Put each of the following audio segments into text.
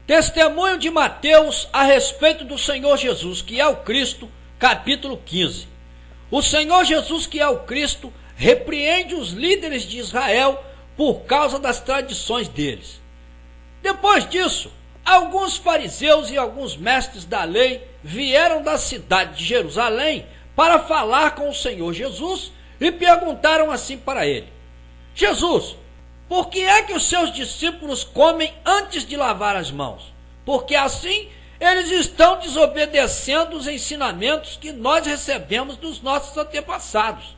Testemunho de Mateus a respeito do Senhor Jesus, que é o Cristo, capítulo 15. O Senhor Jesus, que é o Cristo, repreende os líderes de Israel por causa das tradições deles. Depois disso, alguns fariseus e alguns mestres da lei vieram da cidade de Jerusalém para falar com o Senhor Jesus e perguntaram assim para ele: Jesus, por que é que os seus discípulos comem antes de lavar as mãos? Porque assim eles estão desobedecendo os ensinamentos que nós recebemos dos nossos antepassados.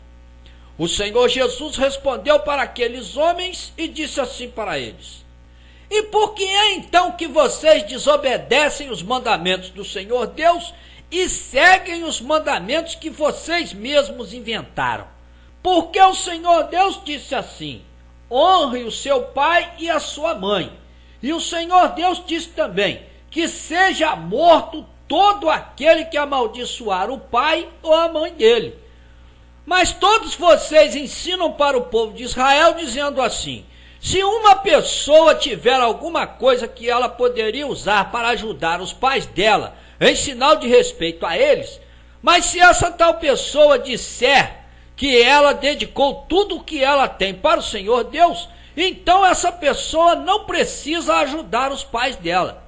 O Senhor Jesus respondeu para aqueles homens e disse assim para eles: E por que é então que vocês desobedecem os mandamentos do Senhor Deus e seguem os mandamentos que vocês mesmos inventaram? Porque o Senhor Deus disse assim: honre o seu pai e a sua mãe. E o Senhor Deus disse também que seja morto todo aquele que amaldiçoar o pai ou a mãe dele. Mas todos vocês ensinam para o povo de Israel dizendo assim: se uma pessoa tiver alguma coisa que ela poderia usar para ajudar os pais dela em sinal de respeito a eles, mas se essa tal pessoa disser que ela dedicou tudo o que ela tem para o Senhor Deus, então essa pessoa não precisa ajudar os pais dela.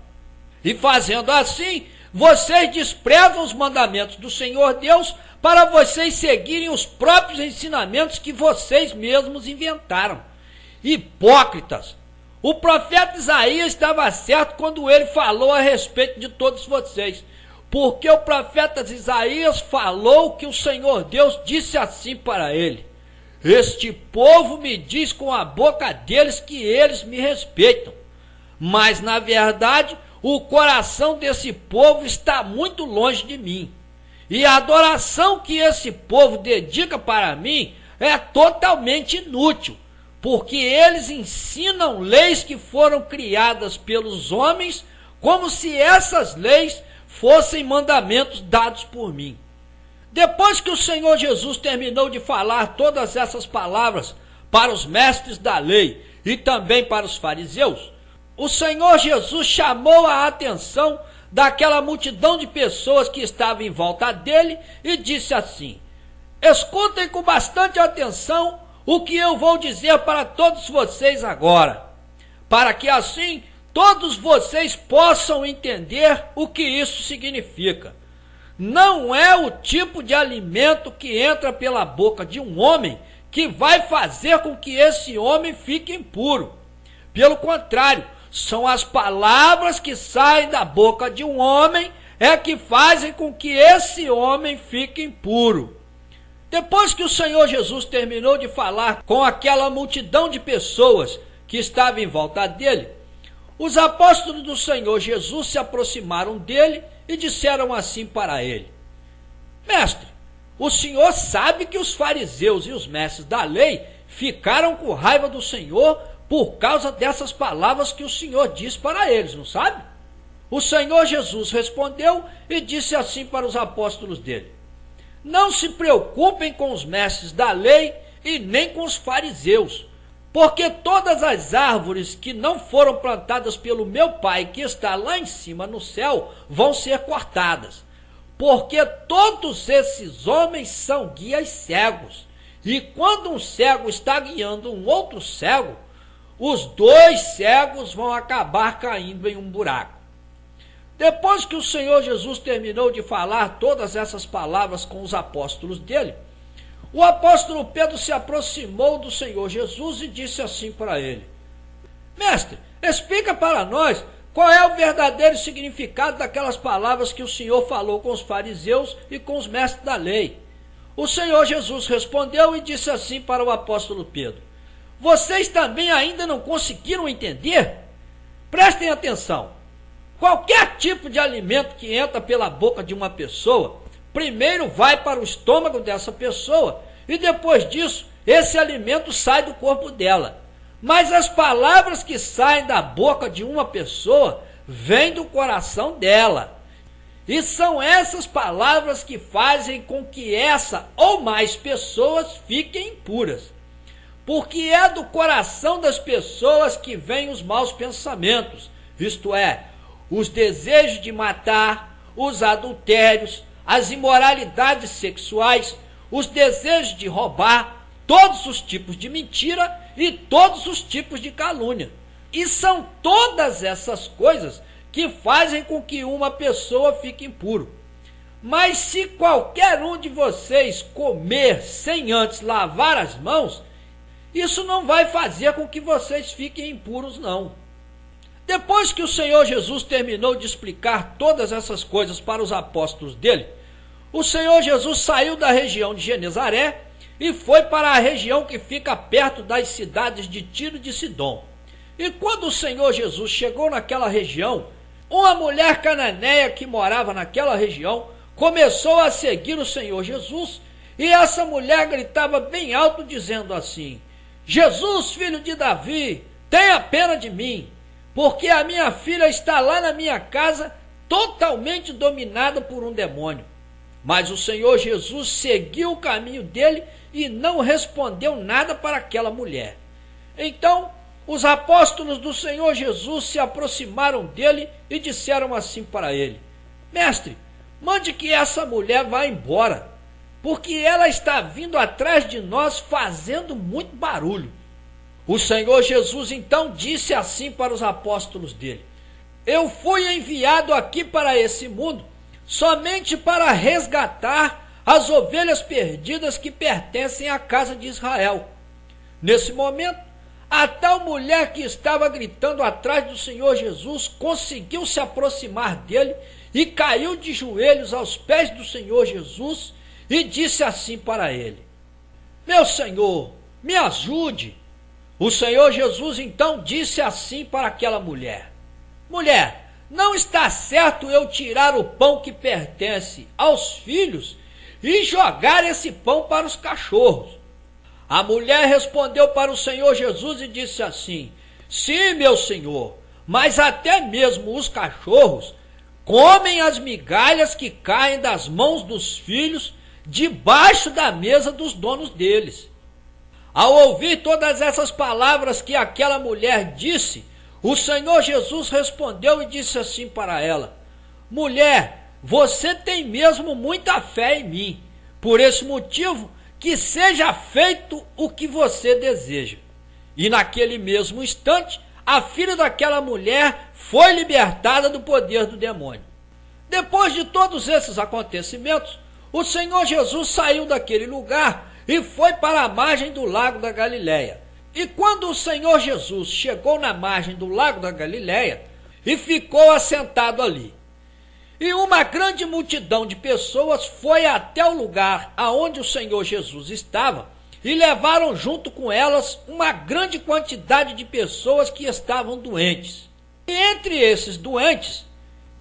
E fazendo assim, vocês desprezam os mandamentos do Senhor Deus para vocês seguirem os próprios ensinamentos que vocês mesmos inventaram. Hipócritas! O profeta Isaías estava certo quando ele falou a respeito de todos vocês, porque o profeta Isaías falou que o Senhor Deus disse assim para ele: este povo me diz com a boca deles que eles me respeitam, mas na verdade o coração desse povo está muito longe de mim, e a adoração que esse povo dedica para mim é totalmente inútil, porque eles ensinam leis que foram criadas pelos homens como se essas leis fossem mandamentos dados por mim. Depois que o Senhor Jesus terminou de falar todas essas palavras para os mestres da lei e também para os fariseus, o Senhor Jesus chamou a atenção daquela multidão de pessoas que estavam em volta dele e disse assim: escutem com bastante atenção o que eu vou dizer para todos vocês agora, para que assim todos vocês possam entender o que isso significa. Não é o tipo de alimento que entra pela boca de um homem que vai fazer com que esse homem fique impuro. Pelo contrário, são as palavras que saem da boca de um homem que fazem com que esse homem fique impuro. Depois que o Senhor Jesus terminou de falar com aquela multidão de pessoas que estava em volta dele, os apóstolos do Senhor Jesus se aproximaram dele e disseram assim para ele: mestre, o senhor sabe que os fariseus e os mestres da lei ficaram com raiva do Senhor por causa dessas palavras que o Senhor diz para eles, não sabe? O Senhor Jesus respondeu e disse assim para os apóstolos dele: não se preocupem com os mestres da lei e nem com os fariseus, porque todas as árvores que não foram plantadas pelo meu Pai que está lá em cima no céu vão ser cortadas. Porque todos esses homens são guias cegos, e quando um cego está guiando um outro cego, os dois cegos vão acabar caindo em um buraco. Depois que o Senhor Jesus terminou de falar todas essas palavras com os apóstolos dele, o apóstolo Pedro se aproximou do Senhor Jesus e disse assim para ele: mestre, explica para nós qual é o verdadeiro significado daquelas palavras que o Senhor falou com os fariseus e com os mestres da lei. O Senhor Jesus respondeu e disse assim para o apóstolo Pedro: vocês também ainda não conseguiram entender? Prestem atenção. Qualquer tipo de alimento que entra pela boca de uma pessoa, primeiro vai para o estômago dessa pessoa e depois disso, esse alimento sai do corpo dela. Mas as palavras que saem da boca de uma pessoa vêm do coração dela. E são essas palavras que fazem com que essa ou mais pessoas fiquem impuras. Porque é do coração das pessoas que vêm os maus pensamentos, isto é, os desejos de matar, os adultérios, as imoralidades sexuais, os desejos de roubar, todos os tipos de mentira e todos os tipos de calúnia. E são todas essas coisas que fazem com que uma pessoa fique impuro. Mas se qualquer um de vocês comer sem antes lavar as mãos, isso não vai fazer com que vocês fiquem impuros, não. Depois que o Senhor Jesus terminou de explicar todas essas coisas para os apóstolos dele, o Senhor Jesus saiu da região de Genezaré e foi para a região que fica perto das cidades de Tiro e de Sidom. E quando o Senhor Jesus chegou naquela região, uma mulher cananeia que morava naquela região começou a seguir o Senhor Jesus, e essa mulher gritava bem alto dizendo assim: Jesus, filho de Davi, tenha pena de mim, porque a minha filha está lá na minha casa totalmente dominada por um demônio. Mas o Senhor Jesus seguiu o caminho dele e não respondeu nada para aquela mulher. Então, os apóstolos do Senhor Jesus se aproximaram dele e disseram assim para ele: Mestre, mande que essa mulher vá embora, porque ela está vindo atrás de nós fazendo muito barulho. O Senhor Jesus então disse assim para os apóstolos dele: Eu fui enviado aqui para esse mundo somente para resgatar as ovelhas perdidas que pertencem à casa de Israel. Nesse momento, a tal mulher que estava gritando atrás do Senhor Jesus conseguiu se aproximar dele e caiu de joelhos aos pés do Senhor Jesus e disse assim para ele: Meu Senhor, me ajude. O Senhor Jesus então disse assim para aquela mulher: Mulher, não está certo eu tirar o pão que pertence aos filhos e jogar esse pão para os cachorros. A mulher respondeu para o Senhor Jesus e disse assim: Sim, meu Senhor, mas até mesmo os cachorros comem as migalhas que caem das mãos dos filhos debaixo da mesa dos donos deles. Ao ouvir todas essas palavras que aquela mulher disse, o Senhor Jesus respondeu e disse assim para ela: Mulher, você tem mesmo muita fé em mim. Por esse motivo, que seja feito o que você deseja. E naquele mesmo instante, a filha daquela mulher foi libertada do poder do demônio. Depois de todos esses acontecimentos, o Senhor Jesus saiu daquele lugar e foi para a margem do lago da Galileia. E quando o Senhor Jesus chegou na margem do lago da Galileia e ficou assentado ali, e uma grande multidão de pessoas foi até o lugar aonde o Senhor Jesus estava e levaram junto com elas uma grande quantidade de pessoas que estavam doentes. E entre esses doentes,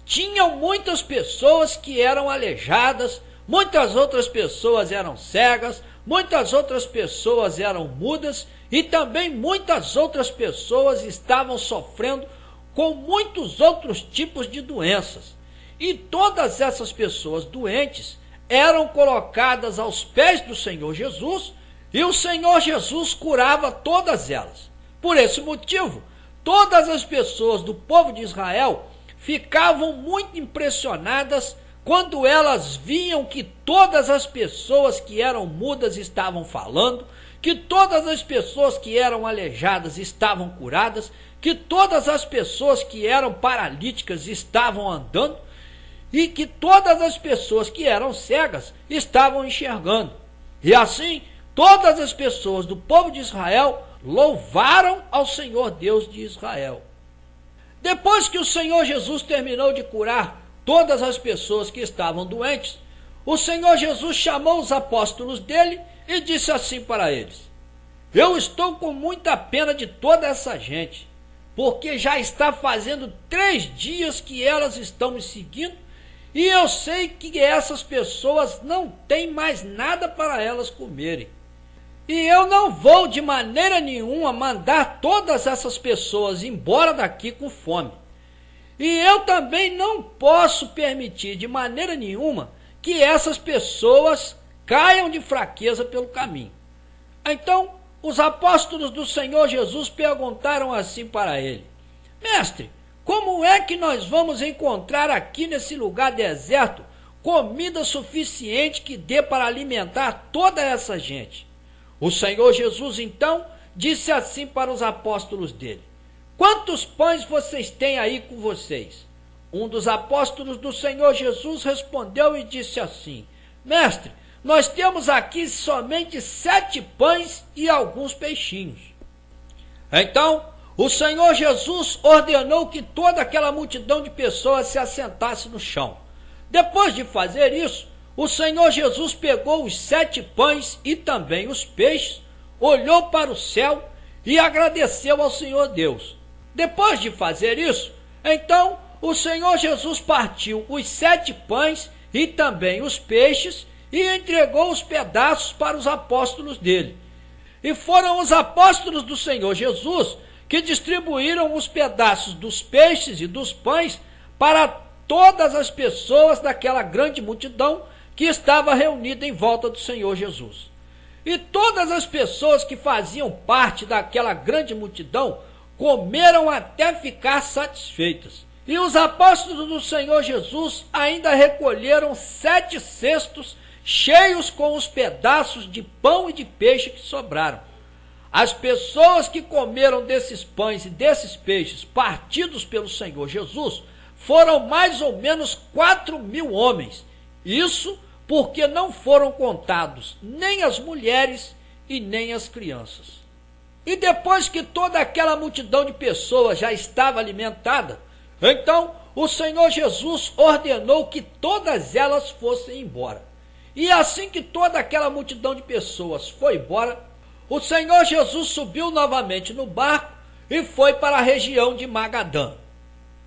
tinham muitas pessoas que eram aleijadas, muitas outras pessoas eram cegas, muitas outras pessoas eram mudas e também muitas outras pessoas estavam sofrendo com muitos outros tipos de doenças. E todas essas pessoas doentes eram colocadas aos pés do Senhor Jesus e o Senhor Jesus curava todas elas. Por esse motivo, todas as pessoas do povo de Israel ficavam muito impressionadas quando elas viam que todas as pessoas que eram mudas estavam falando, que todas as pessoas que eram aleijadas estavam curadas, que todas as pessoas que eram paralíticas estavam andando e que todas as pessoas que eram cegas estavam enxergando. E assim, todas as pessoas do povo de Israel louvaram ao Senhor Deus de Israel. Depois que o Senhor Jesus terminou de curar todas as pessoas que estavam doentes, o Senhor Jesus chamou os apóstolos dele e disse assim para eles: Eu estou com muita pena de toda essa gente, porque já está fazendo 3 dias que elas estão me seguindo, e eu sei que essas pessoas não têm mais nada para elas comerem. E eu não vou de maneira nenhuma mandar todas essas pessoas embora daqui com fome. E eu também não posso permitir de maneira nenhuma que essas pessoas caiam de fraqueza pelo caminho. Então, os apóstolos do Senhor Jesus perguntaram assim para ele: Mestre, como é que nós vamos encontrar aqui nesse lugar deserto comida suficiente que dê para alimentar toda essa gente? O Senhor Jesus então disse assim para os apóstolos dele: quantos pães vocês têm aí com vocês? Um dos apóstolos do Senhor Jesus respondeu e disse assim: mestre, nós temos aqui somente 7 pães e alguns peixinhos. Então o Senhor Jesus ordenou que toda aquela multidão de pessoas se assentasse no chão. Depois de fazer isso, o Senhor Jesus pegou os 7 pães e também os peixes, olhou para o céu e agradeceu ao Senhor Deus. Depois de fazer isso, então o Senhor Jesus partiu os 7 pães e também os peixes e entregou os pedaços para os apóstolos dele. E foram os apóstolos do Senhor Jesus que distribuíram os pedaços dos peixes e dos pães para todas as pessoas daquela grande multidão que estava reunida em volta do Senhor Jesus. E todas as pessoas que faziam parte daquela grande multidão comeram até ficar satisfeitas. E os apóstolos do Senhor Jesus ainda recolheram 7 cestos cheios com os pedaços de pão e de peixe que sobraram. As pessoas que comeram desses pães e desses peixes partidos pelo Senhor Jesus foram mais ou menos 4.000 homens. Isso porque não foram contados nem as mulheres e nem as crianças. E depois que toda aquela multidão de pessoas já estava alimentada, então o Senhor Jesus ordenou que todas elas fossem embora. E assim que toda aquela multidão de pessoas foi embora, o Senhor Jesus subiu novamente no barco e foi para a região de Magadã.